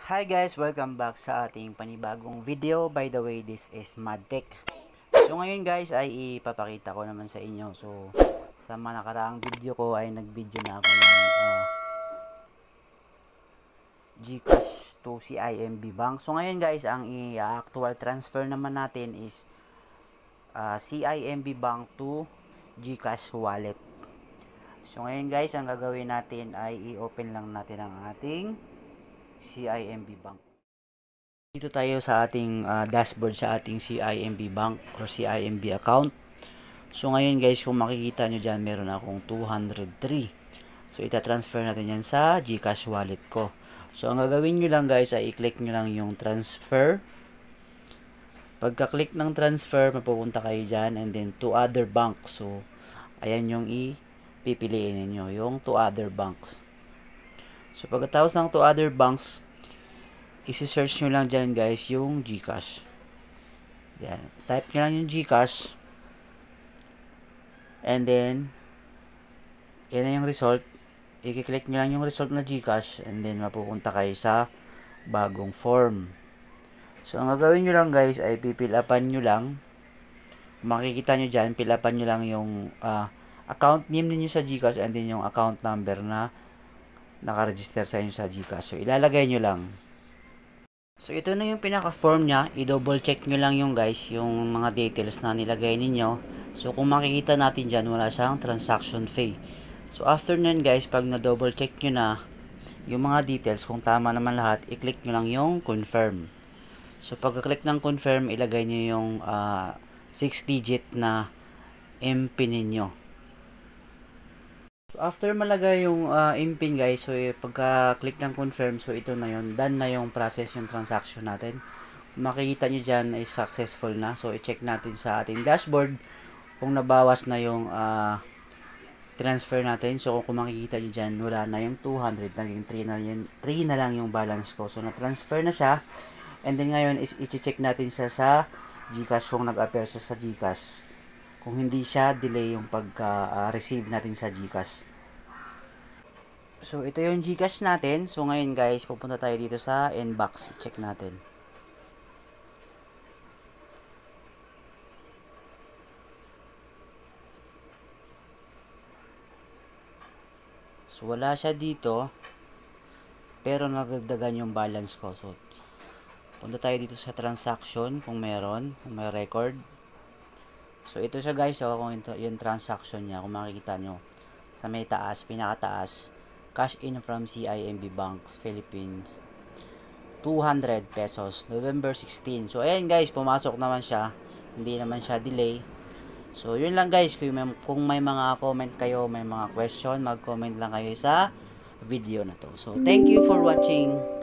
Hi guys, welcome back sa ating panibagong video. By the way, this is Madtech. So ngayon guys ay ipapakita ko naman sa inyo. So sa mga nakaraang video ko ay nag-video na ako ng GCash to CIMB Bank. So ngayon guys, ang actual transfer naman natin is CIMB Bank to GCash wallet. So ngayon guys, ang gagawin natin ay i-open lang natin ang ating CIMB Bank. Dito tayo sa ating dashboard sa ating CIMB Bank or CIMB account. So ngayon guys, kung makikita nyo dyan, meron akong 203. So ita-transfer natin yan sa GCash wallet ko. So ang gagawin nyo lang guys ay i-click nyo lang yung transfer. Pagka-click ng transfer, mapupunta kayo dyan and then to other banks. So ayan yung pipiliin ninyo, yung to other banks. So pagkatapos ng to other banks, isi-search nyo lang dyan guys yung GCash. Yan. Type nyo lang yung GCash. And then, yan na yung result. I-click nyo lang yung result na GCash. And then, mapupunta kayo sa bagong form. So, ang gagawin nyo lang guys ay pipilapan nyo lang. Makikita nyo dyan, pilapan nyo lang yung account name ninyo sa GCash and then yung account number na nakaregister sa inyo sa GCash. So, ilalagay nyo lang. So, ito na yung pinaka-form niya. I-double check nyo lang yung guys, yung mga details na nilagay ninyo. So, kung makikita natin dyan, wala siyang transaction fee. So, after nun guys, pag na-double check nyo na yung mga details, kung tama naman lahat, i-click nyo lang yung confirm. So, pagka-click ng confirm, ilagay nyo yung 6-digit na MPIN ninyo. So, after malagay yung MPIN guys, so pagka-click ng confirm, so ito na yun, done na yung process yung transaction natin. Makikita nyo dyan is successful na. So, i-check natin sa ating dashboard kung nabawas na yung transfer natin. So, kung makikita nyo dyan, wala na yung 200, naging 3 na lang yung balance ko. So, na-transfer na siya. And then ngayon is i-check natin sa GCash kung nag-appear siya sa GCash. Kung hindi siya, delay yung pagka-receive natin sa GCash. So, ito yung GCash natin. So, ngayon guys, pupunta tayo dito sa inbox. I-check natin. So, wala siya dito. Pero nagdagdagan yung balance ko. So, punta tayo dito sa transaction kung meron, kung may record. So, ito siya guys, so, kung yung transaction niya, kung makikita nyo, sa may taas, pinakataas, cash in from CIMB Banks, Philippines, 200 pesos, November 16. So, ayan guys, pumasok naman siya, hindi naman siya delay. So, yun lang guys, kung may mga comment kayo, may mga question, mag-comment lang kayo sa video na to. So, thank you for watching.